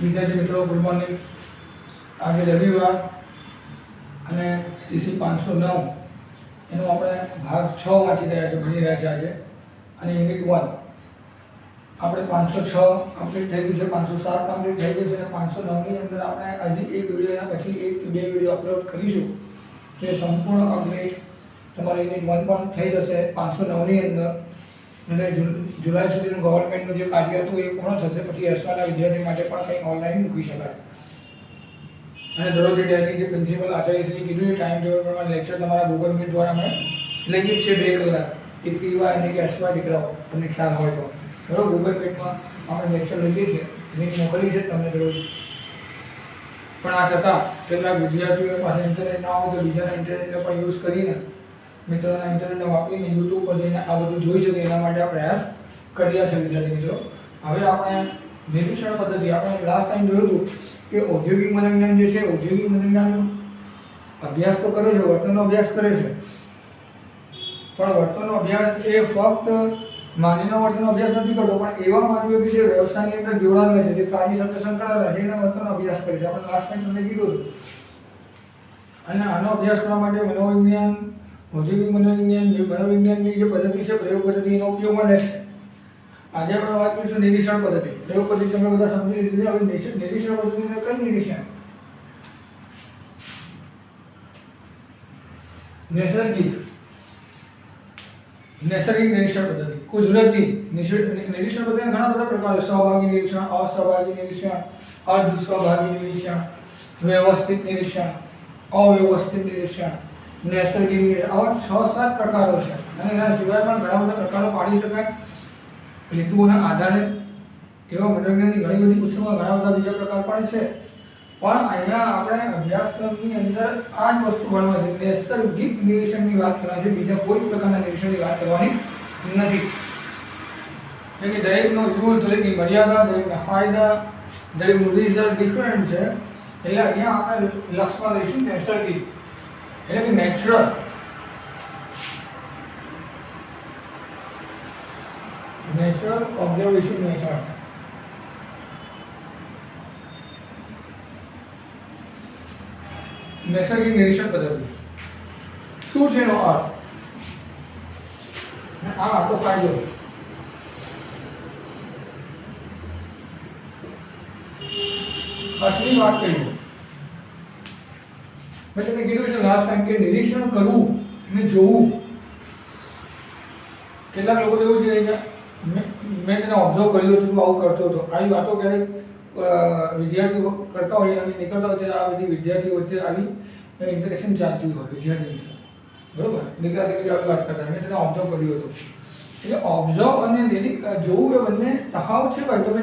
વિદ્યાર્થી મિત્રો good morning. આજે રવિવાર અને CC 509 એનો આપણે ભાગ 6 વાંચી રહ્યા છીએ, ભણી રહ્યા છીએ આજે. અને યુનિટ 1 આપણે 506 કમ્પ્લીટ થઈ ગયું છે, 507 કમ્પ્લીટ થઈ ગયું છે અને 509ની અંદર આપણે હજી એક વિડીયોના પછી એક કે બે વિડીયો અપલોડ કરીશું. જે સંપૂર્ણ કમ્પ્લીટ તમારે યુનિટ 1 પણ થઈ જશે 509ની અંદર. અને જુલાઈ સુધીનું ગવર્મેન્ટનું જે કાર્ય હતું એ પૂર્ણ થશે. પછી એસવાના વિદ્યાર્થી માટે પણ કંઈક ઓનલાઈન મૂકી શકાય. અને દરરોજ ડેલી જે પ્રિન્સિપલ આચાર્યશ્રી કીધું એ ટાઈમ ટેબલ પ્રમાણે લેક્ચર તમારા ગૂગલ મીટ દ્વારા અમે લઈએ જ છે 2 કલાક. એક પીવાય અને કે એસવાય દીકરાઓ તમને ખ્યાલ હોય તો બરાબર. ગૂગલ મીટમાં આપણે લેક્ચર લઈએ છીએ, લિંક મોકલી છે તમને દરરોજ. પણ આ છતાં કેટલાક વિદ્યાર્થીઓ પાસે ઇન્ટરનેટ ના હોય તો બીજાના ઇન્ટરનેટનો પણ યુઝ કરીને, મિત્રોના ઇન્ટરનેટને વાપરીને યુટ્યુબ પર જઈને આ બધું જોઈ શકે એના માટે આ પ્રયાસ કર્યા છે વિદ્યાર્થી મિત્રો. હવે આપણે નિરીક્ષણ પદ્ધતિ, આપણે લાસ્ટ ટાઈમ જોયું હતું કે ઔદ્યોગિક મનોવિજ્ઞાન જે છે, ઔદ્યોગિક મનોવિજ્ઞાનનો અભ્યાસ તો કરે છે, વર્તનનો અભ્યાસ કરે છે. પણ વર્તનનો અભ્યાસ એ ફક્ત માનવીનો વર્તનનો અભ્યાસ નથી કરતો, પણ એવા માનવીઓ કે જે વ્યવસાયની અંદર જોડાયેલા છે, જે કાર્ય સાથે સંકળાયેલા છે, એના વર્તનનો અભ્યાસ કરે છે. આપણે લાસ્ટ ટાઈમ તમને કીધું હતું. અને આનો અભ્યાસ કરવા માટે મનોવિજ્ઞાન, ઔદ્યોગિક મનોવિજ્ઞાનની જે પદ્ધતિ છે, પ્રયોગ પદ્ધતિ, એનો ઉપયોગમાં લે છે. આજે આપણે વાત કરીશું નિરીક્ષણ પદ્ધતિ. પ્રયોગ પદ્ધતિ તમે બધા સમજી લીધી. હવે નિરીક્ષણ પદ્ધતિને કઈ નિરીક્ષણ? નૈસર્ગિક નિરીક્ષણ પદ્ધતિ, કુદરતી નિરીક્ષણ પદ્ધતિના ઘણા બધા પ્રકારો: સહભાગી નિરીક્ષણ, અસહભાગી નિરીક્ષણ, અર્ધ સહભાગી નિરીક્ષણ, વ્યવસ્થિત નિરીક્ષણ, અવ્યવસ્થિત નિરીક્ષણ, નૈસર્ગિક નિરીક્ષણ. આવા 6-7 પ્રકારો છે. અને એના સિવાય પણ ઘણા બધા પ્રકારો પાડી શકાય. હેતુઓના આધારે એવા મનોવિજ્ઞાનની ઘણી બધી પુસ્તકોમાં ઘણા બધા બીજા પ્રકાર પણ છે. પણ અહીંયા આપણે અભ્યાસક્રમની અંદર આ જ વસ્તુ ભણવા છે. નૈસર્ગિક નિરીક્ષણની વાત કરવાની છે, બીજા કોઈ પ્રકારના નિરીક્ષણની વાત કરવાની નથી. એટલે કે દરેકનો યુઝ, દરેકની મર્યાદા, દરેકના ફાયદા, દરેકનું રિઝલ્ટ ડિફરન્ટ છે. એટલે અહીંયા આપણે લક્ષમાં લઈશું નૈસર્ગિક, એટલે કે નેચરલ. Natural observation method. નૈસર્ગિક નિરીક્ષણ પદ્ધતિ શું છે એનો અર્થ? આ આખો ફાયદો. અર્થની વાત કરીએ. મેં તમને કીધું છે લાસ્ટ ટાઈમ કે નિરીક્ષણ કરવું અને જોવું. કેટલાક લોકો તો એવું છે કે મેં તેને ઓબ્ઝર્વ કર્યું હતું, તું આવું કરતો હતો. આવી વાતો ક્યારેક વિદ્યાર્થીઓ કરતા હોય અને નીકળતા હોય ત્યારે આ બધી વિદ્યાર્થીઓ વચ્ચે આવી ઇન્ટરેક્શન ચાલતી હોય વિદ્યાર્થી મિત્રો, બરાબર. દીકરા દીકરી આવી વાત કરતા, મેં તેને ઓબ્ઝર્વ કર્યું હતું. એટલે ઓબ્ઝર્વ અને જોવું એ બંને તફાવત છે ભાઈ. તમે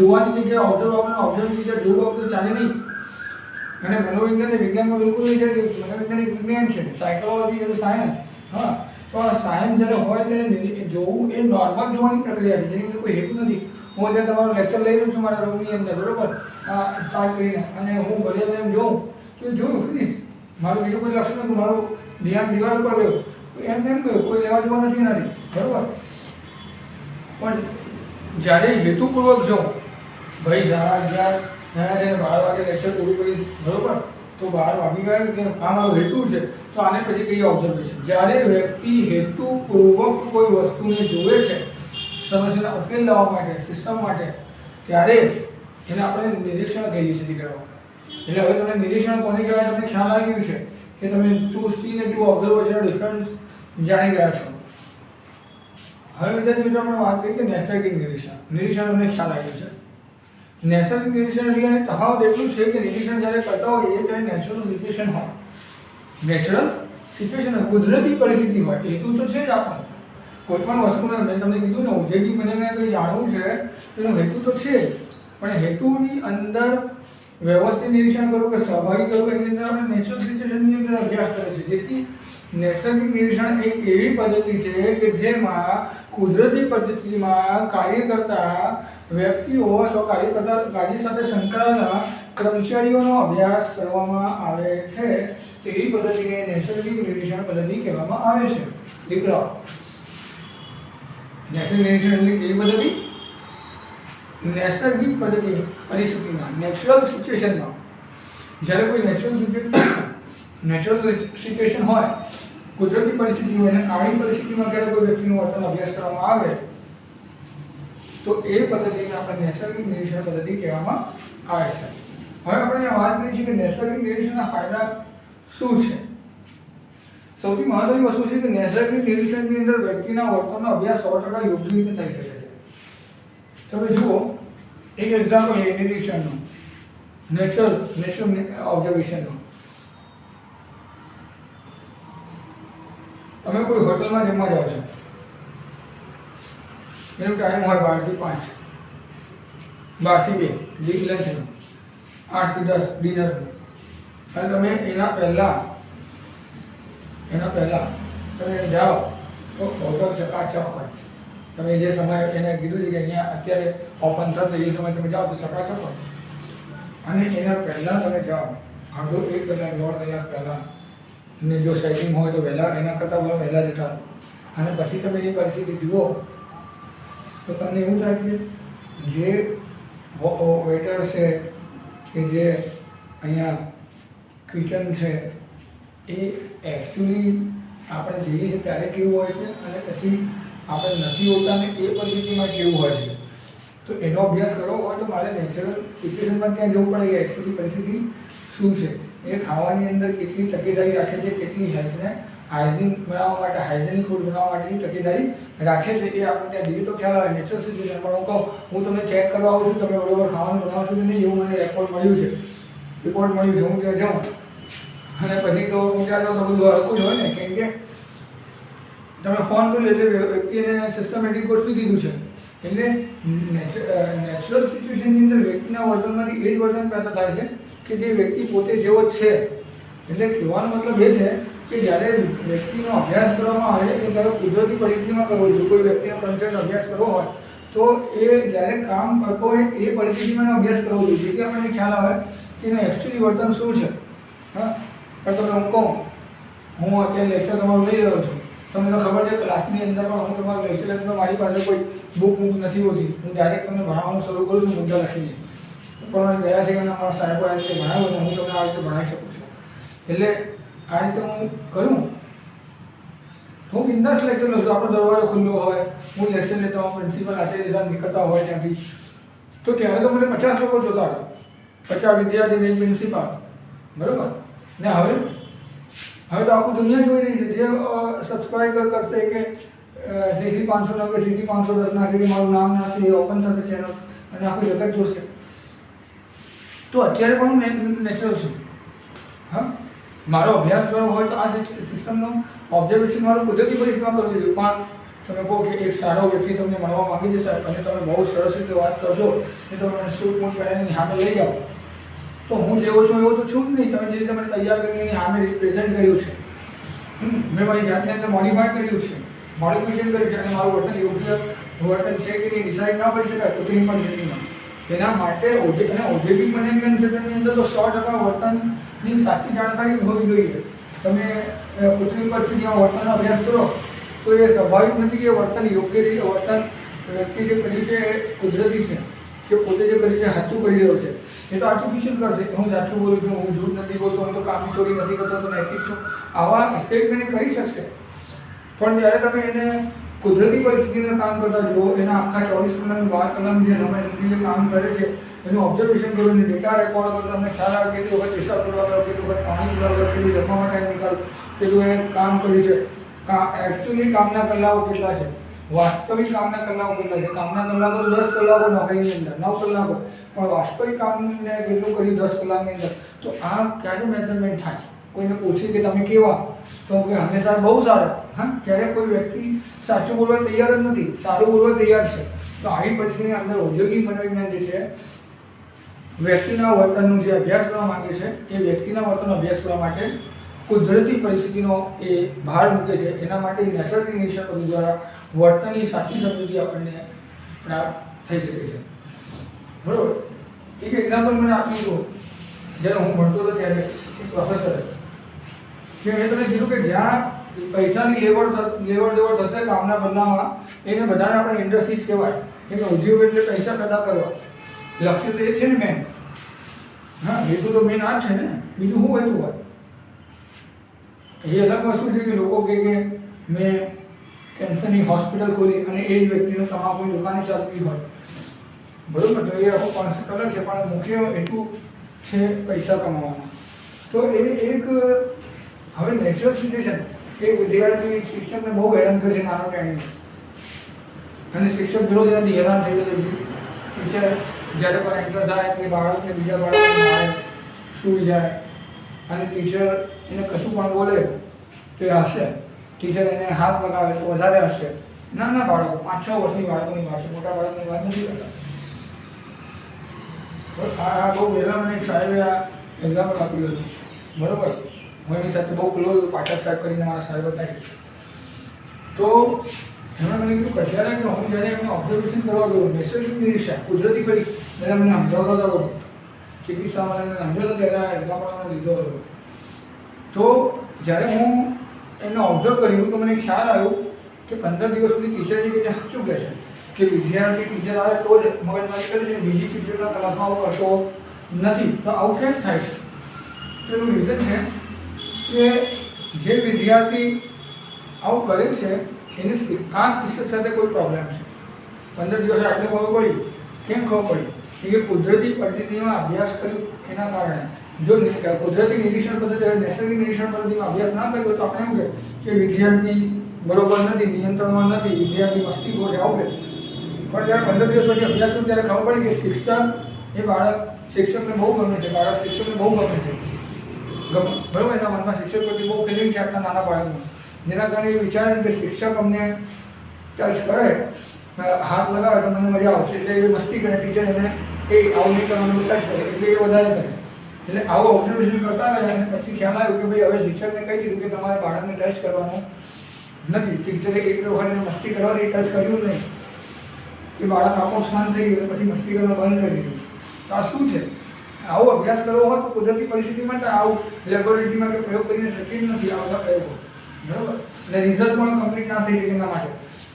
જોવાની જગ્યાએ ઓબ્ઝર્વ આપવાનું, ઓબ્ઝર્વની જગ્યાએ જોવું આપો તો ચાલે નહીં. અને મનોવિજ્ઞાન એ વિજ્ઞાનમાં બિલકુલ નહીં ચાલે. મનોવિજ્ઞાન એક વિજ્ઞાન છે, સાયકોલોજી એટલે સાયન્સ. હા, તો આ સાયન્સ જ્યારે હોય ત્યારે જોવું એ નોર્મલ જોવાની પ્રક્રિયા છે, જેની અંદર કોઈ હેતુ નથી. હું અત્યારે તમારો લેક્ચર લઈ રહ્યો છું મારા રૂમની અંદર, બરાબર, સ્ટાર્ટ કરીને, અને હું ઘડિયાળ એમ જોઉં તો જોયું ફિનિશ. મારું બીજું કોઈ લક્ષણ નતું, મારું ધ્યાન દિવાલ ઉપર ગયું, એમ ગયું, કોઈ લેવા દેવા નથી એનાથી, બરાબર. પણ જ્યારે હેતુપૂર્વક જોઉં, ભાઈ 11:30 12 વાગે લેક્ચર પૂરું કરીશ, બરાબર, તો 12 વાગી ગયા કે આ મારો હેતુ છે, તો આને પછી કહીએ ઓબ્ઝર્વેશન. જ્યારે વ્યક્તિ હેતુપૂર્વક કોઈ વસ્તુને જોવે છે સમસ્યાના ઉકેલ લાવવા માટે, સિસ્ટમ માટે, ત્યારે એને આપણે નિરીક્ષણ કહીએ છીએ દીકરાઓ. એટલે હવે તમને નિરીક્ષણ કોને કહેવાય તમને ખ્યાલ આવ્યું છે કે તમે ટુ સી ને ટુ ઓબ્ઝર્વ વચ્ચેનો ડિફરન્સ જાણી ગયા છો. હવે વિદ્યાર્થી મિત્રો આપણે વાત કરીએ કે નૈસર્ગિક નિરીક્ષણ. નિરીક્ષણ તમને ખ્યાલ આવ્યું છે. નૈસર્ગિક નિરીક્ષણ એટલે તફાવત એટલું છે કે નિરીક્ષણ જ્યારે કરતા હોય એ ત્યારે નેચરલ સિચ્યુએશન હોય. નેચરલ સિચ્યુએશન હોય, કુદરતી પરિસ્થિતિ હોય. હેતુ તો છે જ આપણો. કોઈ પણ વસ્તુને મેં તમને કીધું ને, ઔદ્યોગિક મને કંઈ જાણવું છે તો એનો હેતુ તો છે જ. પણ હેતુની અંદર વ્યવસ્થિત નિરીક્ષણ કરવું કે સહભાગી કરવું, એની અંદર આપણે નેચરલ સિચ્યુએશનની અંદર અભ્યાસ કરે છે. જેથી નૈસર્ગિક નિરીક્ષણ એક એવી પદ્ધતિ છે કે જેમાં કુદરતી પરિસ્થિતિમાં કાર્ય કરતા વ્યક્તિઓ અથવા કાર્ય સાથે સંકળાયેલા કર્મચારીઓનો અભ્યાસ કરવામાં આવે છે. તેવી પદ્ધતિને નૈસર્ગિક નિરીક્ષણ પદ્ધતિ કહેવામાં આવે છે. દીકરાઓ, નૈસર્ગિક નિરીક્ષણ એટલે કેવી પદ્ધતિ? નૈસર્ગિક પરિસ્થિતિમાં નેચરલ સિચ્યુએશનમાં જ્યારે કોઈ નેચરલ સિચ્યુએશન હોય, કુદરતી પરિસ્થિતિ હોય અને આવી પરિસ્થિતિમાં જ્યારે કોઈ વ્યક્તિનું વર્તન અભ્યાસ કરવામાં આવે તો એ પદ્ધતિને આપણે નૈસર્ગિક નિરીક્ષણ પદ્ધતિ કહેવામાં આવે છે. હવે આપણે વાત કરીએ છીએ કે નૈસર્ગિક નિરીક્ષણના ફાયદા શું છે. સૌથી મહત્વની વસ્તુ છે કે નૈસર્ગિક નિરીક્ષણની અંદર વ્યક્તિના વર્તનનો અભ્યાસ 100% યોગ્ય રીતે થઈ શકે છે. તમે જુઓ એક એક્ઝામ્પલ એ નિરીક્ષણનું, નેચરલ ઓબ્ઝર્વેશનનું. તમે કોઈ હોટલમાં જમવા જાઓ છો, એનો ટાઈમ હોય 12 થી 5, 12 થી 2 લંચનો, 8 થી 10 ડિનરનો, અને તમે એના પહેલાં તમે જાઓ તો હોટલ ચકાચક હોય. તમે જે સમય એને કીધું છે કે અહીંયા અત્યારે ઓપન થશે એ સમય તમે જાઓ તો ચકાચક હોય. અને એના પહેલાં તમે જાઓ અડધો 1 કલાક 1.5 કલાક પહેલાં, ને જો સેટિંગ હોય તો વહેલા, એના કરતાં વહેલા જતા, અને પછી તમે એની પરિસ્થિતિ જુઓ તો તમને એવું થાય કે જે વેટર છે કે જે અહીંયા કિચન છે એ એકચ્યુઅલી આપણે જઈએ છીએ ત્યારે કેવું હોય છે અને પછી આપણે નથી હોતા ને એ પરિસ્થિતિમાં કેવું હોય છે. તો એનો અભ્યાસ કરવો હોય તો મારે નેચરલ સિચ્યુએશનમાં ત્યાં જવું પડે કે એકચ્યુઅલી પરિસ્થિતિ શું છે, એ ખાવાની અંદર કેટલી તકેદારી રાખે છે, કેટલી હેલ્થને હાઇજીનિક બનાવવા માટે, હાઇજીનિક ફૂડ બનાવવા માટેની તકેદારી રાખે છે, એ આપણે ત્યાં જઈએ તો ખ્યાલ આવે. નેચરલ સિચ્યુએશન પણ હું કહું હું તમને ચેક કરવા આવું છું, તમે બરોબર ખાવાનું બનાવો છો કે નહીં એવું મને રિપોર્ટ મળ્યું છે, હું ત્યાં જાઉં અને પછી તો હું ત્યાં જાઉં તો બધું હલકું જ હોય ને, કેમ કે તમે ફોન કર્યો એટલે વ્યક્તિને સિસ્ટમેટિક ગોઠવી દીધું છે. એટલે નેચરલ સિચ્યુએશનની અંદર વ્યક્તિના વર્તનમાંથી એ જ વર્તન પેદા થાય છે કે જે વ્યક્તિ પોતે જેવો જ છે. એટલે કહેવાનો મતલબ એ છે કે જ્યારે વ્યક્તિનો અભ્યાસ કરવામાં આવે એ ત્યારે કુદરતી પરિસ્થિતિમાં કરવો જોઈએ. કોઈ વ્યક્તિનો કન્સેપ્ટ અભ્યાસ કરવો હોય તો એ જ્યારે કામ કરતો હોય એ પરિસ્થિતિમાં અભ્યાસ કરવો જોઈએ, જેથી આપણને ખ્યાલ આવે કે એનું એકચ્યુઅલી વર્તન શું છે. હા, પણ તમે હું કહું હું અત્યારે લેક્ચર તમારું લઈ રહ્યો છું, તમને તો ખબર છે ક્લાસની અંદર પણ હું તમારું લેક્ચર એટલે મારી પાસે કોઈ બુક નથી હોતી, હું ડાયરેક્ટ તમને ભણાવવાનું શરૂ કરું છું મુદ્દા લખીને. પણ ગયા છે કે મારા સાહેબો આ રીતે ભણાવ્યું ને હું તમને આ રીતે ભણાવી શકું છું. એટલે આ રીતે હું કરું તો હું બિંદાસ લેક્ચર લઉં છું. આપણો દરવાજો ખુલ્લો હોય, હું લેક્ચર લેતો હોઉં, પ્રિન્સિપલ આચાર્ય સાહેબ નીકળતા હોય ત્યાંથી, તો ત્યારે તો મને 50 લોકો જોતા હતા, 50 વિદ્યાર્થી ને પ્રિન્સિપાલ, બરાબર ને. હવે તો આખું દુનિયા જોઈ રહી છે. જે સબસ્ક્રાઈબર કરશે કે CC 500 નાખે, CC 510 નાખે, કે મારું નામ નાખશે, એ ઓપન થશે ચેનલ અને આખું જગત જોશે. તો અત્યારે પણ હું નેચરલ છું. હા, મારો અભ્યાસ કરવો હોય તો આ સિસ્ટમનો ઓબ્ઝર્વેશન મારું કુદરતી પરિસ્થિતિમાં કરવું જોઈએ. પણ તમે કહો કે એક સારો વ્યક્તિ તમને મળવા માંગી જશે અને તમે બહુ સરસ રીતે વાત કરશો એ તમે મને સૂટ મૂટ પહેરીને સામે લઈ જાઓ તો હું જેવો છું એવો તો છું જ નહીં. તમે જે રીતે મને તૈયાર કરીને એની સામે રિપ્રેઝેન્ટ કર્યું છે, મેં મારી જાતને અંદર મોડિફાય કર્યું છે, મોડિફિકેશન કર્યું છે, અને મારું વર્તન યોગ્ય વર્તન છે કે નહીં ડિસાઇડ ના કરી શકાય કૃત્રિમ પરિસ્થિતિમાં. એના માટે ઔદ્યોગિક મેનેજમેન્ટ ક્ષેત્રની અંદર તો 100% વર્તનની સાચી જાણકારી હોવી જોઈએ. તમે કૃત્રિમ પરિસ્થિતિમાં વર્તનનો અભ્યાસ કરો તો એ સ્વાભાવિક નથી કે વર્તન યોગ્ય રીતે વર્તન વ્યક્તિ જે કર્યું છે એ કુદરતી છે કે પોતે જે કર્યું છે સાચું કરી રહ્યો છે. એ તો આર્ટિફિશિયલ કરશે, હું સાચું બોલું છું, હું જૂઠ નથી બોલતો, હું તો કામની ચોરી નથી કરતો, તો નૈતિક છું, આવા સ્ટેટમેન્ટ કરી શકશે. પણ જ્યારે તમે એને કુદરતી પરિસ્થિતિનું કામ કરતા જુઓ, એના આખા 24 કલાક 12 કલાક જે સમય સુધી જે કામ કરે છે એનું ઓબ્ઝર્વેશન કરો, એની ડેટા રેકોર્ડ કરો, તમને ખ્યાલ આવે કેટલી વખત પેશાબ કરવા ગયો, કેટલી વખત પાણી પીવા ગયો, કેટલું જમવા માટે નીકળ્યું, કેટલું એને કામ કર્યું છે, એકચ્યુઅલી કામના કલાકો કેટલા છે, વાસ્તવિક કામના કલાકો કેટલા છે. કામના કલાકો તો 10 કલાકો નોકરીની અંદર, 9 કલાકો, પણ વાસ્તવિક કામને કેટલું કર્યું 10 કલાકની અંદર. તો આ ક્યારે મેઝરમેન્ટ થાય? કોઈને પૂછે કે તમે કેવા, તો કે હંમેશા બહુ સારા. હા, ત્યારે કોઈ વ્યક્તિ સાચું બોલવા તૈયાર જ નથી, સારું બોલવા તૈયાર છે. તો આવી પરિસ્થિતિની અંદર ઔદ્યોગિક મનોવિજ્ઞાન જે છે વ્યક્તિના વર્તનનું જે અભ્યાસ કરવા માંગે છે એ વ્યક્તિના વર્તનનો અભ્યાસ કરવા માટે કુદરતી પરિસ્થિતિનો એ ભાર મૂકે છે. એના માટે નૈસર્ગિક નિરીક્ષણ પદ્ધતિ દ્વારા વર્તનની સાચી સમજૂતી આપણને પ્રાપ્ત થઈ શકે છે. બરાબર. એક એક્ઝામ્પલ મને આપ્યું હતું જ્યારે હું ભણતો હતો ત્યારે એક પ્રોફેસરે કે મેં તમને કીધું કે જ્યાં પૈસાની લેવડ દેવડ થશે કામના બદલામાં, એને બધાને આપણે ઇન્ડસ્ટ્રી જ કહેવાય. કેમ કે ઉદ્યોગ એટલે પૈસા પેદા કરવા, લક્ષ્ય તો એ છે ને મેન. હા, હેતુ તો મેન આ જ છે ને, બીજું શું હેતુ હોય? એ અલગ વસ્તુ છે કે લોકો કે મેં કેન્સરની હોસ્પિટલ ખોલી અને એ જ વ્યક્તિનું તમાકુની દુકાને ચાલતી હોય, બરાબર? તો એ આખો કોન્સેપ્ટ અલગ છે, પણ મુખ્ય હેતુ છે પૈસા કમાવાનો. તો એ એક હવે નેચરલ સિચ્યુએશન કે વિદ્યાર્થી શિક્ષકને બહુ હેરાન કરે છે નાનો ટાઈમે, અને શિક્ષક વિરોધ એનાથી હેરાન થઈ જાય છે. ટીચર જ્યારે પણ એન્ટર થાય કે બાળકને બીજા બાળકને મારે, સૂઈ જાય, અને ટીચર એને કશું પણ બોલે તો એ હશે. ટીચર એને હાથ લગાવે તો વધારે હશે. નાના બાળકો 5-6 વર્ષની બાળકોની વાત છે, મોટા બાળકોની વાત નથી કરતા. આ બહુ પહેલાં મને એક સાહેબે આ એક્ઝામ્પલ આપ્યું હતું, બરાબર? હું એની સાથે બહુ ક્લોઝ, પાઠક સાહેબ કરીને મારા સાહેબ હતા. તો એમણે મને કીધું કઠિયારા કે હું જ્યારે એમને ઓબ્ઝર્વેશન કરવા ગયો, નૈસર્ગિક નિરીક્ષણ, કુદરતી પડી ત્યારે મને સમજાવતો હતો, ચિકિત્સામાં એને સમજાવતો ત્યારે આ એક્ઝામ્પલ મને લીધો હતો. તો જ્યારે હું એને ઓબ્ઝર્વ કર્યું તો મને ખ્યાલ આવ્યો કે 15 દિવસ સુધી ટીચરની કે શું કહે છે કે વિદ્યાર્થી ટીચર આવે તો જ મગજમારી કરે છે, બીજી શિક્ષકના ક્લાસમાં આવું કરતો નથી. તો આવું કેમ થાય છે? તેનું રીઝન છે કે જે વિદ્યાર્થી આવું કરે છે એને આ શિક્ષક સાથે કોઈ પ્રોબ્લેમ છે. 15 દિવસ આટલું ખબર પડી. કેમ ખબર પડી? કે કુદરતી પરિસ્થિતિમાં અભ્યાસ કર્યો એના કારણે. જો કુદરતી નિરીક્ષણ પદ્ધતિ, નૈસર્ગિક નિરીક્ષણ પદ્ધતિમાં અભ્યાસ ના કર્યો તો આપણે એમ કે વિદ્યાર્થી બરોબર નથી, નિયંત્રણમાં નથી, વિદ્યાર્થી મસ્તીખોર છે, આવું કે. પણ જ્યારે 15 દિવસ પછી અભ્યાસ કર્યો ત્યારે ખબર પડી કે શિક્ષક એ બાળક શિક્ષકને બહુ ગમે છે, બાળક શિક્ષકને બહુ ગમે છે, બરાબર? એના મનમાં શિક્ષક પ્રત્યે બહુ ફિલિંગ છે આપણા નાના બાળકનું, જેના કારણે એ વિચારે કે શિક્ષક અમને ટચ કરે, હાથ લગાવે તો મને મજા આવશે, એટલે એ મસ્તી કરે. ટીચર એને એ આવું નહીં કરવાનું ટચ કરે એટલે એ વધારે કરે. એટલે આવું ઓબ્ઝર્વેશન કરતા ગયા અને પછી ખ્યાલ આવ્યો કે ભાઈ હવે શિક્ષકને કહી દીધું કે તમારે બાળકને ટચ કરવાનું નથી. ટીચરે એક વખત એને મસ્તી કરવાની ટચ કર્યું નહીં, એ બાળક આપો શાંત થઈ ગયું, પછી મસ્તી કરવાનું બંધ કરી દીધું. તો આ શું છે? આવો અભ્યાસ કરવો હોય તો કુદરતી પરિસ્થિતિમાં તો આવું લેબોરેટરીમાં કે પ્રયોગ કરીને શક્ય જ નથી આ બધા પ્રયોગો, બરાબર? અને રિઝલ્ટ પણ કમ્પ્લીટ ના થઈ શકે એના માટે.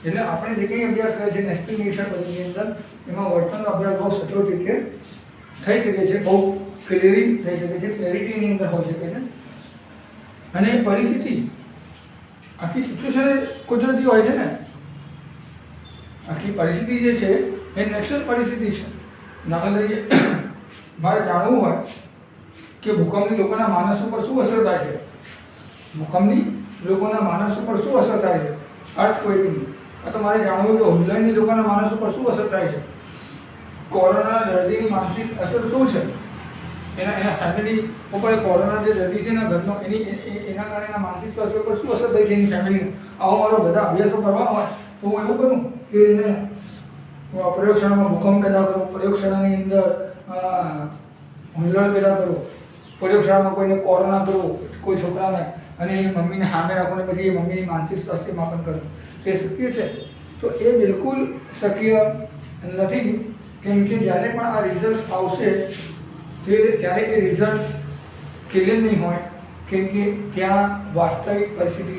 એટલે આપણે જે કંઈ અભ્યાસ કરીએ છીએ નૈસર્ગિક નિરીક્ષણ પદ્ધતિની અંદર, એમાં વર્તનનો અભ્યાસ બહુ સચોટ રીતે થઈ શકે છે, બહુ ક્લિયરિંગ થઈ શકે છે, ક્લેરિટી એની અંદર હોઈ શકે છે. અને પરિસ્થિતિ, આખી સિચ્યુએશન કુદરતી હોય છે ને, આખી પરિસ્થિતિ જે છે એ નેચરલ પરિસ્થિતિ છે. દાખલા તરીકે મારે જાણવું હોય કે ભૂકંપની લોકોના માનસ ઉપર શું અસર થાય છે, ભૂકંપની લોકોના માનસ ઉપર શું અસર થાય છે, અર્થક્વેકની, તો મારે જાણવું કે હુલ્લડની લોકોના માનસ ઉપર શું અસર થાય છે, કોરોના દર્દીની માનસિક અસર શું છે, એના ફેમિલી ઉપર કોરોના જે દર્દી છે એના ઘરનો એના કારણે એના માનસિક સ્વાસ્થ્ય ઉપર શું અસર થઈ છે એની ફેમિલીને. આવો મારો બધા અભ્યાસો કરવા હોય તો હું એવું કરું કે એને પ્રયોગશાળામાં ભૂકંપ પેદા કરું, પ્રયોગશાળાની અંદર હુલ્લડ પેદા કરું, પ્રયોગશાળામાં કોઈને કોરોના કરું કોઈ છોકરાને, અને એની મમ્મીને સામે રાખો ને પછી એ મમ્મીની માનસિક સ્વાસ્થ્ય માપન કરું. એ શક્ય છે? તો એ બિલકુલ શક્ય નથી. કેમ કે જ્યારે પણ આ રિઝલ્ટ આવશે ત્યારે એ રિઝલ્ટ ક્લિયર નહીં હોય, કેમ કે ત્યાં વાસ્તવિક પરિસ્થિતિ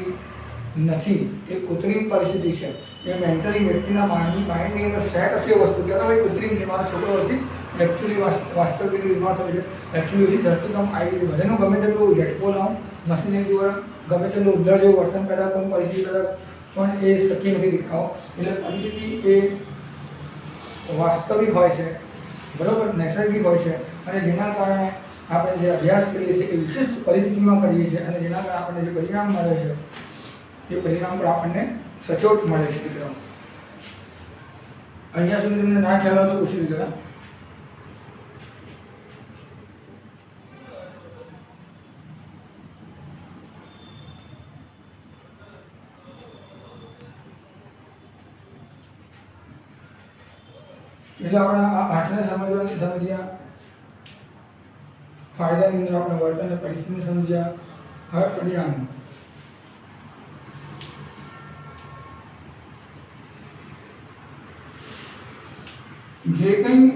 નથી, એ કૃત્રિમ પરિસ્થિતિ છે. એ મેન્ટલી વ્યક્તિના માઇન્ડની અંદર સેટ હશે વસ્તુ કે ભાઈ કૃત્રિમ છે, મારો છોકરો હતી એકચ્યુઅલી વાસ્તવિક બીમાર થયો છે, એકચ્યુઅલી ધરતીકંપ આવી ગયું, ભલેનું ગમે તેટલું ઝટકો લાવું મશીનરી દ્વારા, ગમે તેટલું ઉલ્લડ જેવું વર્તન પેદા કરું, પરિસ્થિતિ પેદા, પણ એ શક્ય નથી દેખાવો. એટલે પરિસ્થિતિ એ વાસ્તવિક હોય છે, બરાબર, નૈસર્ગિક હોય છે, અને જેના કારણે આપણે જે અભ્યાસ કરીએ છીએ એ વિશિષ્ટ પરિસ્થિતિમાં કરીએ છીએ, અને જેના કારણે આપણને જે પરિણામ મળે છે એ પરિણામ પણ આપણને સચોટ મળે છે. મિત્રો અહીંયા સુધી તમને ના ખ્યાલ આવે તો પૂછી લીધા. એટલે આપણે આ આઠને સમજ્યા, ફાયદાની અંદર આપણે વર્તન અને પરિસ્થિતિને સમજ્યા. હવે પરિણામ. જે કંઈ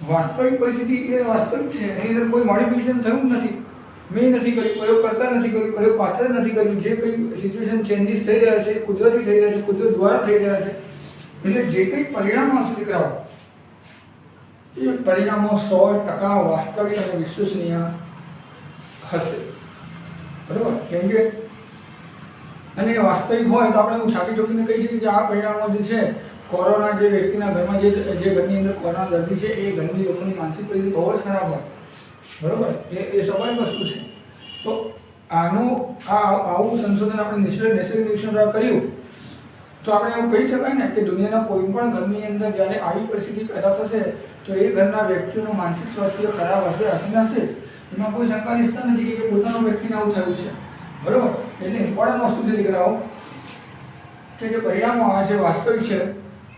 વાસ્તવિક પરિસ્થિતિ એ વાસ્તવિક છે, એની અંદર કોઈ મોડિફિકેશન થયું જ નથી, મેં નથી કર્યું, પ્રયોગ કરતા નથી કર્યું, પ્રયોગ પાત્ર નથી કર્યું, જે કંઈ સિચ્યુએશન ચેન્જીસ થઈ રહ્યા છે કુદરતી થઈ રહ્યા છે, કુદરત દ્વારા થઈ રહ્યા છે, એટલે જે કંઈ પરિણામો હશે દીકરાઓ એ પરિણામો 100% વાસ્તવિક અને વિશ્વસનીય હશે, બરાબર? કેમ કે અને વાસ્તવિક હોય તો આપણે છાતી ઠોકીને કહી શકીએ કે આ પરિણામો જે છે કોરોના જે વ્યક્તિના ઘરમાં જે ઘરની અંદર કોરોના દર્દી છે એ ઘરની લોકોની માનસિક પરિસ્થિતિ બહુ જ ખરાબ હોય, બરાબર? એ સ્વાભાવિક વસ્તુ છે. તો આવું સંશોધન આપણે નૈસર્ગિક નિરીક્ષણ દ્વારા કર્યું તો આપણે એવું કહી શકાય ને કે દુનિયાના કોઈ પણ ઘરની અંદર જ્યારે આવી પરિસ્થિતિ પેદા થશે તો એ ઘરના વ્યક્તિનું માનસિક સ્વાસ્થ્ય ખરાબ હશે જ. એમાં કોઈ શંકાની સ્થાન નથી કે પોતાના વ્યક્તિને આવું થયું છે, બરાબર? એટલે ઇમ્પોર્ટન્ટ વસ્તુ છે દીકરાઓ કે જે પરિણામો આવે છે વાસ્તવિક છે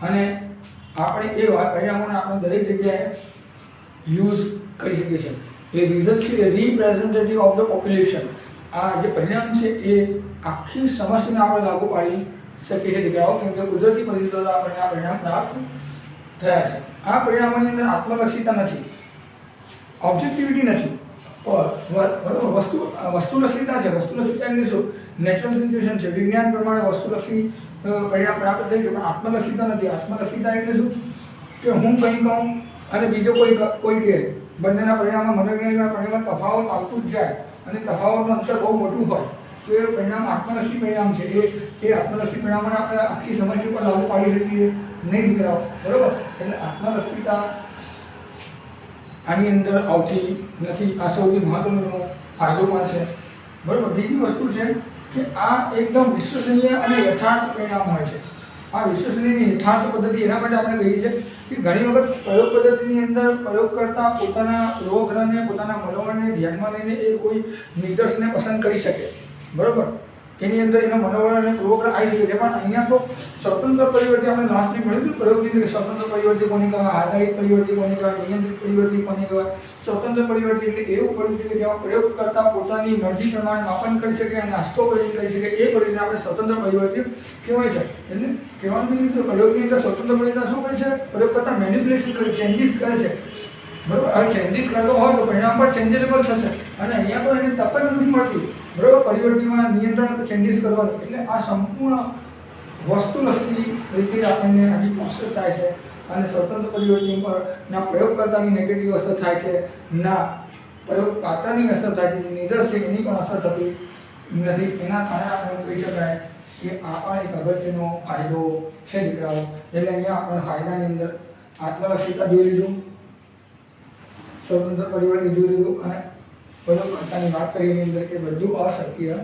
અને આપણે એ પરિણામોને આપણે દરેક જગ્યાએ યુઝ કરી શકીએ છીએ. એ રિઝલ્ટ છે એ રિપ્રેઝેન્ટેટિવ ઓફ ધ પોપ્યુલેશન. આ જે પરિણામ છે એ આખી સમસ્યાને આપણે લાગુ પાડી શકીએ છીએ દીકરાઓ, કેમ કે કુદરતી પરિસ્થિતિઓ દ્વારા આપણને આ પરિણામ પ્રાપ્ત થયા છે. આ પરિણામોની અંદર આત્મલક્ષિતા નથી, ઓબ્જેક્ટિવિટી નથી, વસ્તુલક્ષિતા છે. વસ્તુલક્ષિતા એટલે શું? નેચરલ સિચ્યુએશન છે, વિજ્ઞાન પ્રમાણે વસ્તુલક્ષી પરિણામ પ્રાપ્ત થઈ છે, પણ આત્મલક્ષિતા નથી. આત્મલક્ષિતા એટલે શું કે હું કંઈ કહું અને બીજો કોઈ કહે, બંનેના પરિણામમાં મનોવૈજ્ઞાનિકના પરિણામમાં તફાવત આવતું જ જાય અને તફાવતનું અંતર બહુ મોટું હોય તો એ પરિણામ આત્મલક્ષી પરિણામ છે. એ આત્મલક્ષી પરિણામોને આપણે આખી સમસ્યા પર લાગુ પાડી શકીએ નહીં દીકરાઓ, બરાબર? એટલે આત્મલક્ષિતા આની અંદર આવતી નથી. આ સૌથી મહત્વનો ફાયદો પણ છે, બરાબર? બીજી વસ્તુ છે કે આ એકદમ વિશ્વસનીય અને યથાર્થ પરિણામ હોય છે. આ વિશ્વસનીય યથાર્થ પદ્ધતિ એના માટે આપણે કહીએ છીએ કે ઘણી વખત પ્રયોગ પદ્ધતિની અંદર પ્રયોગ કરતા પોતાના રોગને પોતાના મનોબળને ધ્યાનમાં લઈને એ કોઈ નિદર્શનને પસંદ કરી શકે, બરાબર? એની અંદર એનો મનોબળ અને પૂર્વગ્રહ આવી શકે છે. પણ અહીંયા તો સ્વતંત્ર પરિવર્તી આપણે લાસ્ટની ભણ્યું પ્રયોગની અંદર સ્વતંત્ર પરિવર્તી કોને કહેવાય, આધારિત પરિવર્તી કોને કહેવાય, નિયંત્રિત પરિવર્તી કોને કહેવાય. સ્વતંત્ર પરિવર્તી એટલે એવું પરિવર્તી કે જેમાં પ્રયોગ કરતા પોતાની મરજી પ્રમાણે માપન કરી શકે અને નાસ્તો કરી શકે, એ પરિવર્તન આપણે સ્વતંત્ર પરિવર્તી કહેવાય છે. એટલે કહેવાનું મીનિંગ કે પ્રયોગની અંદર સ્વતંત્ર પરિવર્તન શું કરે છે? પ્રયોગ કરતા મેનિપ્યુલેશન કરે, ચેન્જીસ કરે છે, બરાબર? હવે ચેન્જીસ કરતો હોય તો પરિણામ પર ચેન્જેબલ થશે અને અહીંયા તો એને તક જ નથી મળતી, બરાબર? પરિવર્તનમાં નિયંત્રણ ચેન્જીસ કરવાની. એટલે આ સંપૂર્ણ વસ્તુલક્ષી રીતે આપણને આખી પ્રોસેસ થાય છે અને સ્વતંત્ર પરિવર્તન પર ના પ્રયોગકર્તાની નેગેટિવ અસર થાય છે, ના પ્રયોગ પાત્રની અસર થાય છે, નિદર્શ છે એની પણ અસર થતી નથી. એના કારણે આપણે કહી શકાય કે આ પણ એક અગત્યનો ફાયદો છે દીકરાઓ. એટલે અહીંયા આપણે ફાયદાની અંદર આત્મલક્ષિતા જોઈ લીધું, સ્વતંત્ર પરિવર્તન જોઈ લીધું અને પ્રયોગકર્તાની વાત કરી એની અંદર કે બધું અશક્ય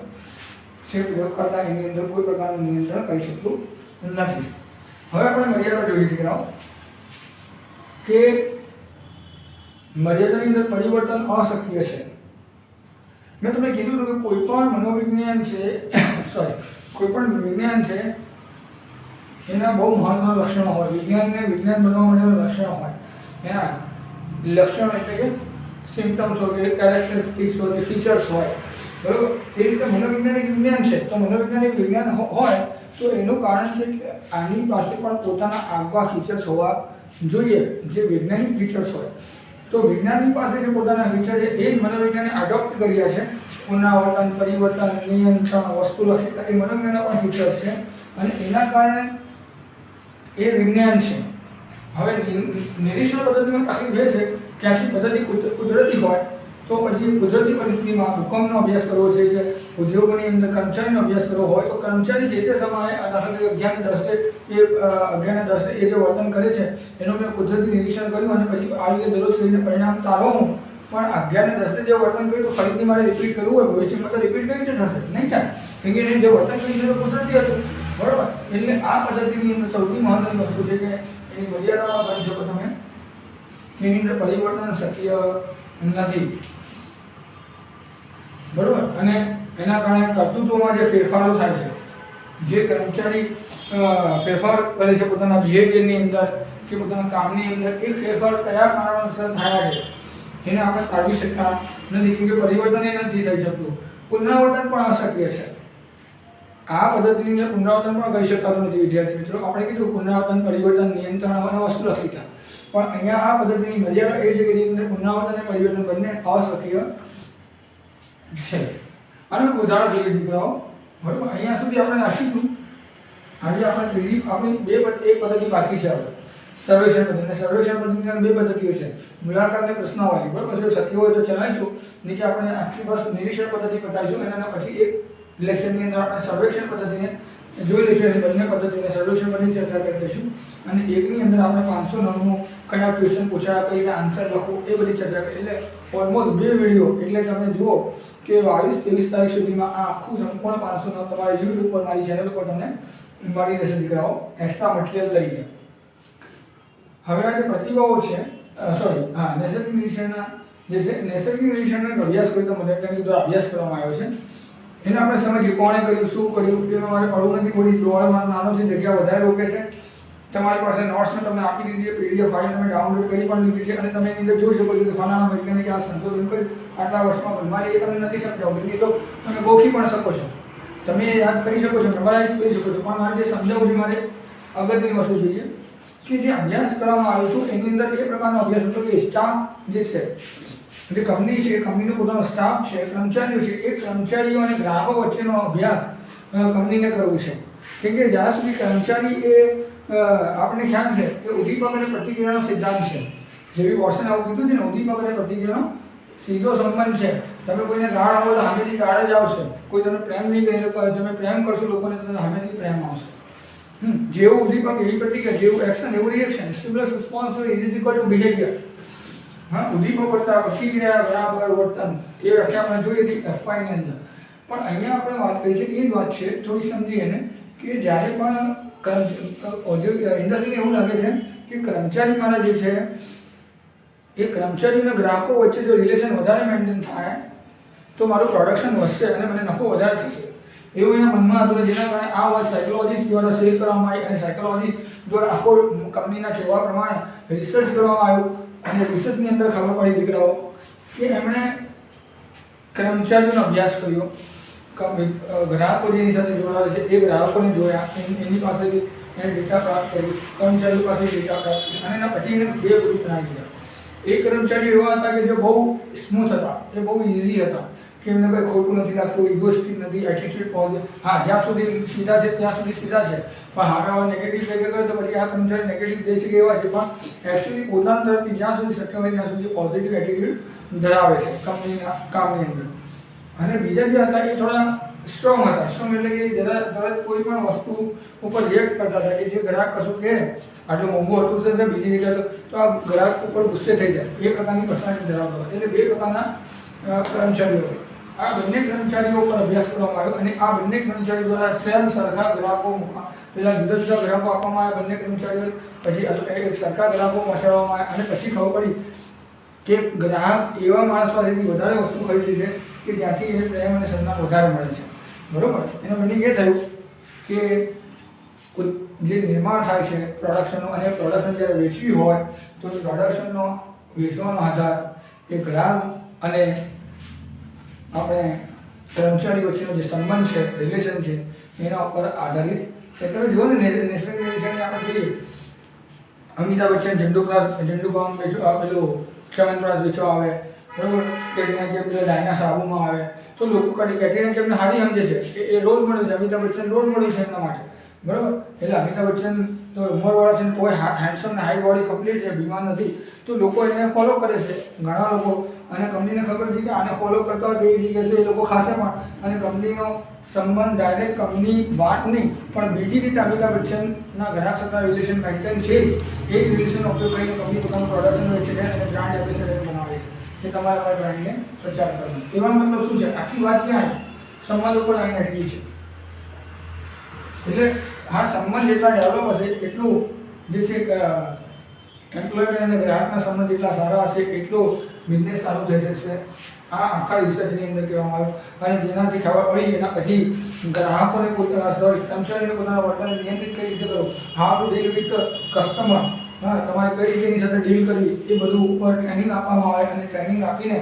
છે. પ્રયોગકર્તા એની અંદર કોઈ પ્રકારનું નિયંત્રણ કરી શકતું નથી. હવે આપણે મર્યાદા જોઈએ દીકરાઓ કે મર્યાદાની અંદર પરિવર્તન અશક્ય છે. મેં તમને કીધું હતું કે કોઈ પણ મનોવિજ્ઞાન છે કોઈ પણ વિજ્ઞાન છે એના બહુ મહત્વના લક્ષણો હોય. વિજ્ઞાનને વિજ્ઞાન બનવા માટેના લક્ષણો હોય. એના લક્ષણો એટલે કે સિમ્પટમ્સ હોય, કેરેક્ટરિસ્ટિક્સ હોય, ફીચર્સ હોય, બરાબર? એ રીતે મનોવૈજ્ઞાનિક વિજ્ઞાન છે તો મનોવૈજ્ઞાનિક વિજ્ઞાન હોય તો એનું કારણ છે કે આની પાસે પણ પોતાના આગવા ફીચર્સ હોવા જોઈએ, જે વૈજ્ઞાનિક ફીચર્સ હોય. તો વિજ્ઞાનની પાસે જે પોતાના ફીચર છે એ જ મનોવિજ્ઞાને એડોપ્ટ કર્યા છે. પુનરાવર્તન, પરિવર્તન, નિયંત્રણ, વસ્તુલક્ષિતા એ મનોવિજ્ઞાનના પણ ફીચર્સ છે અને એના કારણે એ વિજ્ઞાન છે. હવે નિરીક્ષણ પદ્ધતિમાં તકલીફ એ છે કે આખી પદ્ધતિ કુદરતી હોય તો પછી કુદરતી પરિસ્થિતિમાં ભૂકંપનો અભ્યાસ કરવો છે કે ઉદ્યોગોની અંદર કર્મચારીનો અભ્યાસ કરવો હોય તો કર્મચારી જે તે સમયે દાખલા તરીકે 11:10 એ જે વર્તન કરે છે એનું મેં કુદરતી નિરીક્ષણ કર્યું અને પછી આ રીતે દરરોજ કરીને પરિણામ તારો હું. પણ 11:10 જે વર્તન કર્યું તો ફરીથી મારે રિપીટ કરવું હોય ભવિષ્યમાં તો રિપીટ કઈ રીતે થશે? નહીં થાય, કેમ કે એને જે વર્તન કર્યું છે કુદરતી હતું, બરાબર? એટલે આ પદ્ધતિની અંદર સૌથી મહત્વની વસ્તુ છે કે એની મર્યાદામાં ગણી શકો તમે કે એની અંદર પરિવર્તન શક્ય નથી, બરાબર? અને એના કારણે કર્તૃત્વમાં જે ફેરફારો થાય છે, જે કર્મચારી ફેરફાર કરે છે પોતાના બિહેવિયરની અંદર કે પોતાના કામની અંદર, એ ફેરફાર કયા કારણોસર થયા છે જેને આપણે ટાળવી શકતા નથી, કેમ કે પરિવર્તન એ નથી થઈ શકતું. પુનરાવર્તન પણ અશક્ય છે. આ પદ્ધતિની અંદર પુનરાવર્તન પણ કરી શકાતું નથી વિદ્યાર્થી મિત્રો. આપણે કીધું પુનરાવર્તન, પરિવર્તન, નિયંત્રણ અને વસ્તુલક્ષિતા. પણ અહીંયા આ પદ્ધતિની મર્યાદા એ છે કે જેની અંદર પુનરાવર્તન અને પરિવર્તન બંને અશક્ય છે. આનું ઉદાહરણ જોઈએ દીકરાઓ, બરાબર. અહીંયા સુધી આપણે નાખીશું. આજે આપણે આપણી એક પદ્ધતિ બાકી છે. હવે સર્વેક્ષણ પદ્ધતિ. સર્વેક્ષણ પદ્ધતિની 2 પદ્ધતિઓ છે, મુલાકાત અને પ્રશ્નાવલી, બરાબર. જો શક્ય હોય તો ચલાવીશું, નહીં કે આપણે આખી બસ નિરીક્ષણ પદ્ધતિ બતાવીશું. એના પછી એક લેક્ચરની અંદર આપણે સર્વેક્ષણ પદ્ધતિને જોઈ લઈશું. અને બંને પદ્ધતિને સર્વેક્ષણ પદ્ધતિ ચર્ચા કરી દઈશું. અને એકની અંદર આપણે 509 કયા ક્વેશ્ચન પૂછાયા, કઈ રીતે આન્સર લખવું, એ બધી ચર્ચા કરી. એટલે ઓલમોસ્ટ 2 વિડીયો, એટલે તમે જુઓ કે 22-23 તારીખ સુધીમાં આ આખું સંપૂર્ણ 509 તમારા યુટ્યુબ પર, મારી ચેનલ પર તમને મળી રહેશે દીકરાઓ, એક્સ્ટ્રા મટીરિયલ તરીકે. હવે આ જે પ્રતિભાવો છે, નૈસર્ગિક નિરીક્ષણના જે છે, નૈસર્ગિક નિરીક્ષણનો એક અભ્યાસ કરીને મોડેલની દ્વારા અભ્યાસ કરવામાં આવ્યો છે. એને આપણે સમજીએ કોણે કર્યું, શું કર્યું, એ મારે પડવું નથી. કોઈ ડોળમાં નાનો છે, જગ્યા વધારે રોકે છે. તમારી પાસે નોટ્સ મેં તમને આપી દીધી છે, પીડીએફ ફાઇલ તમે ડાઉનલોડ કરી પણ લીધી છે. અને તમે એની અંદર જોઈ શકો છો કે ફલાણા વૈજ્ઞાનિકે આ સંશોધન કર્યું આટલા વર્ષમાં. ભણવાની એ તમને નથી સમજાવું, એ તો તમે ગોખી પણ શકો છો, તમે યાદ કરી શકો છો, મેમરાઇઝ કરી શકો છો. પણ મારે જે સમજાવવું છે, મારે અગત્યની વસ્તુ જોઈએ કે જે અભ્યાસ કરવામાં આવ્યો હતો એની અંદર એ પ્રકારનો અભ્યાસ હતો કે સ્ટાફ જે છે, જે કંપની છે, કંપનીનો પોતાનો સ્ટાફ છે, કર્મચારીઓ છે, એ કર્મચારીઓ અને ગ્રાહકો વચ્ચેનો અભ્યાસ કંપનીને કરવું છે. કેમ કે જ્યાં સુધી કર્મચારી એ આપણે ખ્યાલ છે કે ઉદ્દીપક અને પ્રતિક્રિયાનો સિદ્ધાંત છે. જેવી વોટ્સને આવું કીધું છે ને, ઉદ્દીપક અને પ્રતિક્રિયાનો સીધો સંબંધ છે. તમે કોઈને ગાળ આપો તો સામેથી ગાળ જ આવશે. કોઈ તમે પ્રેમ નહીં કરી તો તમે પ્રેમ કરશો લોકોને તો સામેથી પ્રેમ આવશે. જેવું ઉદ્દીપક એવી પ્રતિક્રિયા, જેવું એક્શન એવું reaction. Stimulus response is equal to behaviour. ઉદ્દીપક વત્તા પ્રતિક્રિયા બરાબર વર્તન, એ વ્યાખ્યા આપણે જોઈ હતી FYની અંદર. પણ અહીંયા આપણે વાત કરી છે એ જ વાત છે, થોડી સમજીએ ને, કે જ્યારે પણ ઇન્ડસ્ટ્રીને એવું લાગે છે કે કર્મચારી મારા જે છે એ કર્મચારી અને ગ્રાહકો વચ્ચે જો રિલેશન વધારે મેન્ટેન થાય તો મારું પ્રોડક્શન વધશે અને મને નફો વધારે થશે, એવું એના મનમાં હતું. જેના કારણે આ વાત સાયકોલોજીસ્ટ દ્વારા શેર કરવામાં આવી અને સાયકોલોજી દ્વારા આખો કંપનીના કહેવા પ્રમાણે રિસર્ચ કરવામાં આવ્યું. અને રિસર્ચની અંદર ખબર પડી દીકરાઓ કે એમણે કર્મચારીઓનો અભ્યાસ કર્યો, ગ્રાહકો જેની સાથે જોડાવે છે એ ગ્રાહકોને જોયા, એની પાસેથી એને ડેટા પ્રાપ્ત કરી, કર્મચારીઓ પાસેથી ડેટા પ્રાપ્ત કરી. અને એના પછી એને 2 ગ્રુપ બનાવી દીધા. એક કર્મચારીઓ એવા હતા કે જે બહુ સ્મૂથ હતા, એ બહુ ઇઝી હતા, કે એમને કંઈ ખોટું નથી લાગતું, ઇગોસ્ટિક નથી, એટીટ્યુડ પોઝિટિવ. હા, જ્યાં સુધી સીધા છે ત્યાં સુધી સીધા છે, પણ હારા નેગેટિવ બિહેવિયર કરે તો પછી આ કર્મચારી નેગેટિવ દઈ શકે એવા છે. પણ એકચ્યુઅલી પોતાના તરફથી જ્યાં સુધી શક્ય હોય ત્યાં સુધી પોઝિટિવ એટીટ્યુડ ધરાવે છે કંપનીના કામની અંદર. અને બીજા જે હતા એ થોડા સ્ટ્રોંગ હતા. સ્ટ્રોંગ એટલે કે તરત કોઈ પણ વસ્તુ ઉપર રિએક્ટ કરતા હતા, કે જે ગ્રાહક કશું કહે આટલું મોંઘું હતું છે બીજી જગ્યાએ તો આ ગ્રાહક ઉપર ગુસ્સે થઈ જાય, એ પ્રકારની પર્સનાલિટી ધરાવતા હતા. એટલે 2 પ્રકારના કર્મચારીઓ. આ બંને કર્મચારીઓ પર અભ્યાસ કરવામાં આવ્યો અને આ બંને કર્મચારીઓ દ્વારા સેમ સરખા ગ્રાહકો પહેલાં જુદા જુદા ગ્રાહકો આપવામાં આવ્યા બંને કર્મચારીઓ, પછી એક સરખા ગ્રાહકો પહોંચાડવામાં આવ્યા. અને પછી ખબર પડી કે ગ્રાહક એવા માણસ પાસેથી વધારે વસ્તુ ખરીદી છે કે જ્યાંથી એને પ્રેમ અને સન્માન વધારે મળે છે, બરાબર. એનો મિનિંગ એ થયું કે જે નિર્માણ થાય છે પ્રોડક્શનનું, અને પ્રોડક્શન જ્યારે વેચવી હોય તો પ્રોડક્શનનો વેચવાનો આધાર એ ગ્રાહક અને આપણે કર્મચારી વચ્ચેનો જે સંબંધ છે, રિલેશન છે, એના ઉપર આધારિત છે. તમે જુઓ ને નેશનલ રિલેશનને આપણે જોઈએ, અમિતાભ બચ્ચન ઝંડુબામ પેલું ક્ષમનપ્રાસ વેચવા આવે, બરાબર. કેટરીના કેફ પેલા ડાયના સાબુમાં આવે તો લોકો કેટરીના કેફને સારી સમજે છે, એ રોલ મોડલ છે. અમિતાભ બચ્ચન રોલ મોડલ છે એમના માટે, બરાબર. એટલે અમિતાભ બચ્ચન તો ઉંમરવાળા છે ને તોય હેન્ડસમ ને હાઈ બોડી કમ્પ્લીટ છે, બીમાર નથી, તો લોકો એને ફોલો કરે છે ઘણા લોકો. અને કંપનીને ખબર છે કે આને ફોલો કરતા હોય તો એ જગ્યાએ એ લોકો ખાશે પણ. અને કંપનીનો સંબંધ ડાયરેક્ટ કંપની વાત નહીં પણ બીજી રીતે અમિતાભ બચ્ચનના ગ્રાહક સાથે રિલેશન મેન્ટેન છે. એ જ રિલેશનનો ઉપયોગ કરીને કંપની પોતાનું પ્રોડક્શન વેચે છે અને બ્રાન્ડ એમ્બેસેડર બનાવે છે, કે તમારા બ્રાન્ડને પ્રચાર કરવાનો. એવાનો મતલબ શું છે? આખી વાત ક્યાં સંબંધ ઉપર આવીને અટકી છે. એટલે હા, સંબંધ જેટલા ડેવલપ હશે એટલું જે છે એમ્પ્લોયમેન્ટ અને ગ્રાહકના સંબંધ જેટલા સારા હશે એટલું બિઝનેસ સારું થઈ શકશે. આ આખા રિસર્ચની અંદર કહેવામાં આવ્યું. અને જેનાથી ખબર પડી એના પછી ગ્રાહકોને કર્મચારીને પોતાના વર્તનને નિયંત્રિત કઈ રીતે કરો, how to deal with customer, તમારે કઈ રીતે એની સાથે ડીલ કરવી, એ બધું ઉપર ટ્રેનિંગ આપવામાં આવે. અને ટ્રેનિંગ આપીને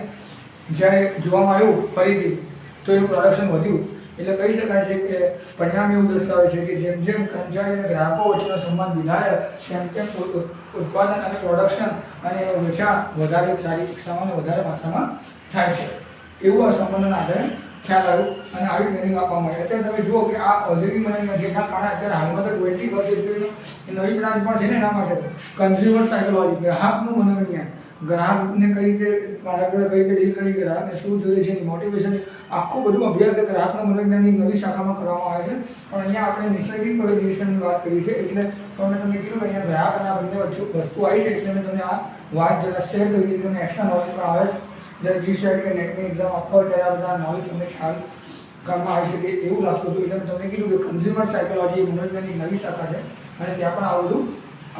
જ્યારે જોવામાં આવ્યું ફરીથી તો એનું પ્રોડક્શન વધ્યું. એટલે કહી શકાય છે કે પરિણામ એવું દર્શાવે છે કે જેમ જેમ કર્મચારી અને ગ્રાહકો વચ્ચેનો સંબંધ વિધાય તેમ તેમ ઉત્પાદન અને પ્રોડક્શન અને વેચાણ વધારે સારી કક્ષામાં અને વધારે માત્રામાં થાય છે. એવું આ સંબંધના આધારે ખ્યાલ આવ્યો અને આવી ટ્રેનિંગ આપવામાં આવી. અત્યારે તમે જુઓ કે આ ઔદ્યોગિક મેનેજમેન્ટ છે, એના કારણે અત્યારે હાલમાં તો 20 નવી બ્રાન્ચ પણ છે ને, એના માટે કન્ઝ્યુમર સાયકોલોજી, ગ્રાહકનું મનોવિજ્ઞાન, ગ્રાહકને કઈ રીતે ગ્રાહકોને કઈ રીતે ડીલ કરી, ગ્રાહકને શું જોઈએ છે, એની મોટિવેશન, આખું બધું અભ્યાસ ગ્રાહકના મનોવિજ્ઞાનની નવી શાખામાં કરવામાં આવે છે. પણ અહીંયા આપણે નિસર્ગિક નિરીક્ષણની વાત કરી છે, એટલે તમને કીધું કે અહીંયા ગ્રાહક અને આ બંને વચ્ચે વસ્તુ આવી છે, એટલે મેં તમને આ વાત જરા શેર કરી, તમને એક્સ્ટ્રા નોલેજ પણ આવે છે. જ્યારે GSET કે નેટની એક્ઝામ આપતા હોય ત્યારે આ બધા નોલેજ તમને ખ્યાલ કામમાં આવી શકે એવું લાગતું હતું. એટલે મેં તમને કીધું કે કન્ઝ્યુમર સાયકોલોજી મનોવિજ્ઞાનની નવી શાખા છે અને ત્યાં પણ આ બધું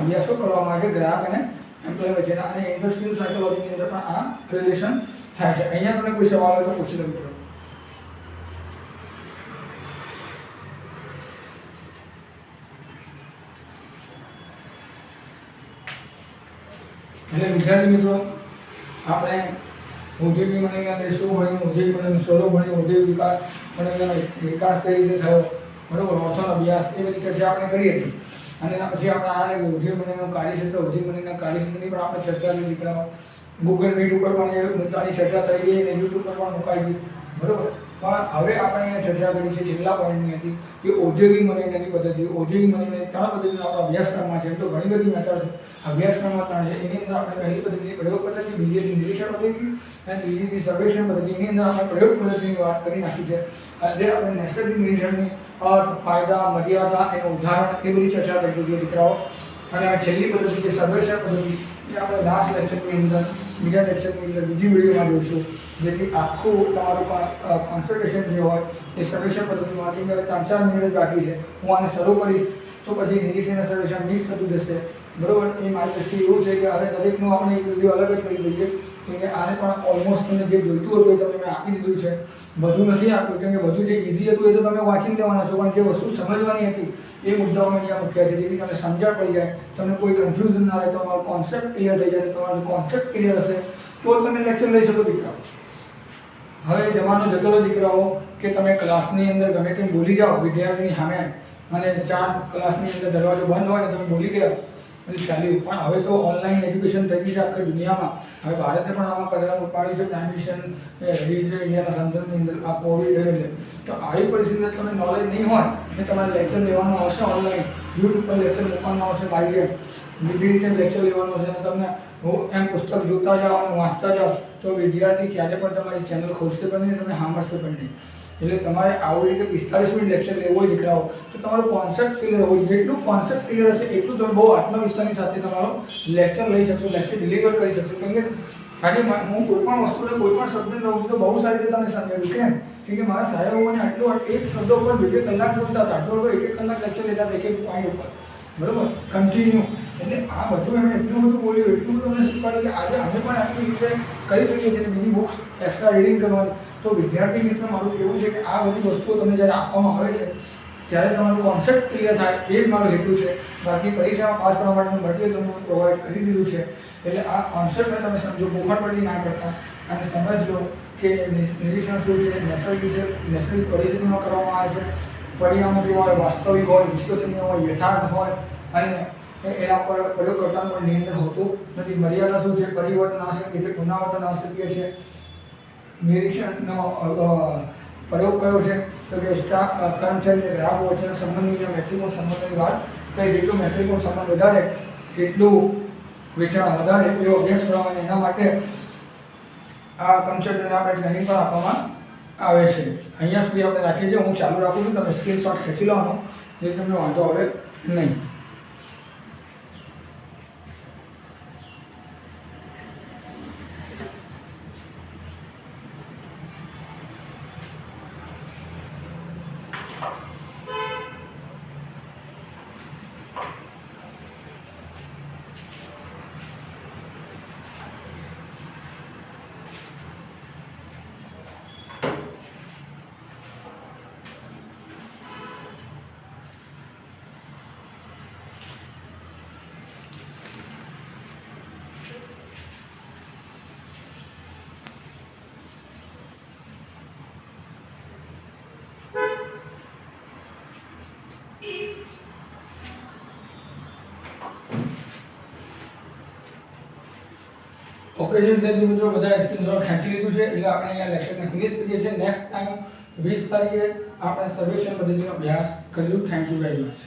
અભ્યાસો કરવામાં આવે છે ગ્રાહક અને એમ્પ્લોય વચ્ચેના, અને ઇન્ડસ્ટ્રીયલ સાયકોલોજીની અંદર પણ આ રિલેશન થાય છે. અહીંયા તમને કોઈ સવાલ હોય તો પૂછી લો મિત્રો. એટલે વિદ્યાર્થી મિત્રો, આપણે ઔદ્યોગિક મનોવિજ્ઞાન શું ભણ્યું, ઔદ્યોગિક મનોવિજ્ઞાન સ્વરૂપ ભણ્યું, ઔદ્યોગિક મનોવિજ્ઞાન વિકાસ કઈ રીતે થયો, બરોબર, ઓથોનો અભ્યાસ, એ બધી ચર્ચા આપણે કરી હતી. અને એના પછી આપણે આને ઔદ્યોગિક મનોવિજ્ઞાનનું કાર્યક્ષેત્ર, ઔદ્યોગિક મનોવિજ્ઞાનના કાર્યક્ષેત્રની પણ આપણે ચર્ચા કરી દીકરાઓ. ગૂગલ મીટ ઉપર પણ એ મુદ્દાની ચર્ચા થઈ ગઈ અને યુટ્યુબ પર પણ મુકાઈ ગઈ, બરોબર. પણ હવે આપણે અહીંયા ચર્ચા કરી છે છેલ્લા પોઈન્ટની હતી કે ઔદ્યોગિક મનોવિજ્ઞાનની પદ્ધતિ, ઔદ્યોગિક મનોવિજ્ઞાન 3 પદ્ધતિનો આપણા અભ્યાસક્રમમાં છે. એમ તો ઘણી બધી મેથડ છે, અભ્યાસક્રમમાં 3 છે. એની અંદર આપણે પહેલી પદ્ધતિ પ્રયોગ પદ્ધતિ, બીજી નિરીક્ષણ પદ્ધતિ અને ત્રીજી સર્વેક્ષણ પદ્ધતિ. એની અંદર આપણે પ્રયોગ પદ્ધતિની વાત કરી નાખી છે. અને આપણે નૈસર્ગિક નિરીક્ષણની અર્થ, ફાયદા, મર્યાદા, એનું ઉદાહરણ, એ બધી ચર્ચા કરી દીધી દીકરાઓ. અને આ છેલ્લી પદ્ધતિ છે સર્વેક્ષણ પદ્ધતિ, એ આપણે લાસ્ટ લેક્ચરની અંદર, બીજા લેક્ચરની અંદર, બીજી વિડીયોમાં જોઈશું, જેથી આખું તમારું કોન્સન્ટ્રેશન જે હોય એ સર્વેક્ષણ પદ્ધતિમાં. કેમ કે 3-4 મિનિટ જ બાકી છે, હું આને શરૂ કરીશ તો પછી નિરીક્ષણ સર્વેક્ષણ મિક્સ થતું જશે, બરોબર. એ મારી દ્રષ્ટિએ એવું છે કે હવે દરેકનું આપણે એક વિડીયો અલગ જ કરી દઈએ, કેમ કે આને પણ ઓલમોસ્ટ તમને જે જોઈતું હતું એ તમને મેં આપી દીધું છે. બધું નથી આપ્યું, કેમ કે બધું જે ઇઝી હતું એ તો તમે વાંચી લેવાના છો, પણ જે વસ્તુ સમજવાની હતી એ મુદ્દાઓ મેં અહીંયા મૂક્યા છે, જેથી તમને સમજણ પડી જાય, તમને કોઈ કન્ફ્યુઝન ના રહે, તમારો કોન્સેપ્ટ ક્લિયર થઈ જાય. તમારો કોન્સેપ્ટ ક્લિયર હશે તો તમે લેક્ચર લઈ શકો દીકરાઓ. હવે જવાનો જતો દીકરાઓ કે તમે ક્લાસની અંદર ગમે તેમ બોલી જાઓ વિદ્યાર્થીની સામે, અને 4 ક્લાસની અંદર દરવાજો બંધ હોય ને તમે બોલી ગયા એટલે ચાલ્યું. પણ હવે તો ઓનલાઈન એજ્યુકેશન થઈ ગઈ છે આખી દુનિયામાં. હવે ભારતે પણ આમાં કદમ ઉપાડી છે પ્રાઇમ મિશન ડિજિટલ ઇન્ડિયાના સંદર્ભની અંદર આ કોવિડ એટલે. તો આવી પરિસ્થિતિમાં તમને નોલેજ નહીં હોય ને તમારે લેક્ચર લેવાનું આવશે ઓનલાઈન, યુટ્યુબ પર લેક્ચર મૂકવાનું આવશે, લાવીએ બીજી રીતે લેક્ચર લેવાનું હશે, અને તમને એમ પુસ્તક જોતા જાઓ અને વાંચતા જાઓ તો વિદ્યાર્થી ક્યારે પણ તમારી ચેનલ ખોલશે પણ નહીં, તમને સાંભળશે પણ નહીં. એટલે તમારે આવી રીતે 45 મિનિટ લેક્ચર લેવો હોય દીકરાઓ તો તમારો કોન્સેપ્ટ ક્લિયર હોય. જેટલું કોન્સેપ્ટ ક્લિયર હશે એટલું તમે બહુ આત્મવિશ્વાસની સાથે તમારો લેક્ચર લઈ શકશો, લેક્ચર ડિલિવર કરી શકશો. કેમ કે આજે હું કોઈ પણ વસ્તુને કોઈ પણ શબ્દ લઉં છું તો બહુ સારી રીતે તમને સમજાવ્યું. કેમ કે મારા સાહેબો મને આટલું એક શબ્દ ઉપર 2-2 કલાક બોલતા હતા, આટલો 1-1 કલાક લેક્ચર લેતા હતા એક પોઈન્ટ ઉપર, બરાબર, કન્ટિન્યુ. એટલે આ બધું એમણે એટલું બધું બોલ્યું, એટલું બધું અમને શીખવાડ્યું કે આજે અમે પણ આટલી રીતે કરી શકીએ છીએ. બીજી બુક્સ એક્સ્ટ્રા રીડિંગ કરવાની. તો વિદ્યાર્થી મિત્રો મારું કહેવું છે કે આ બધી વસ્તુઓ તમને જ્યારે આપવામાં આવે છે ત્યારે તમારું કોન્સેપ્ટ ક્લિયર થાય એ જ મારો હેતુ છે. બાકી પરીક્ષામાં પાસ કરવા માટેનું મટીરિયલ તમને પ્રોવાઈડ કરી દીધું છે. એટલે આ કોન્સેપ્ટને તમે સમજો, ગોખણપટ્ટી ના કરતા અને સમજ લો કે નિરીક્ષણ શું છે, નૈસર્ગિક પરિસ્થિતિમાં કરવામાં આવે છે, પરિણામો કેવા હોય, વાસ્તવિક હોય, વિશ્વસનીય હોય, યથાર્થ હોય, અને એના પર પ્રયોગકર્તાનું પણ નિયંત્રણ હોતું નથી. મર્યાદા શું છે, પરિવર્તન અશક્ય છે, પુનરાવર્તન અશક્ય છે. નિરીક્ષણનો પ્રયોગ કયો છે તો કે કર્મચારી અને ગ્રાહકો વચ્ચેના સંબંધની મૈત્રીપૂર્ણ સંબંધની વાત કરી. જેટલું મૈત્રીપૂર્ણ સંબંધ વધારે એટલું વેચાણ વધારે એવો અભ્યાસ કરવામાં, એના માટે આ કર્મચારીઓને આપણે ટ્રેનિંગ પણ આપવામાં આવે છે. અહીંયા સુધી આપણે રાખીએ છીએ. હું ચાલુ રાખું છું, તમે સ્ક્રીનશોટ ખેંચી લેવાનો જેથી તમને વાંધો આવે નહીં. ઓકે જે વિદ્યાર્થી મિત્રો બધા સ્ક્રીનશોટ ખેંચી લીધું છે એટલે આપણે અહીંયા લેક્ચરને ફિનિશ કરીએ છીએ. નેક્સ્ટ ટાઈમ 20 તારીખે આપણે સર્વેક્ષણ પદ્ધતિનો અભ્યાસ કરીશું. Thank you very much.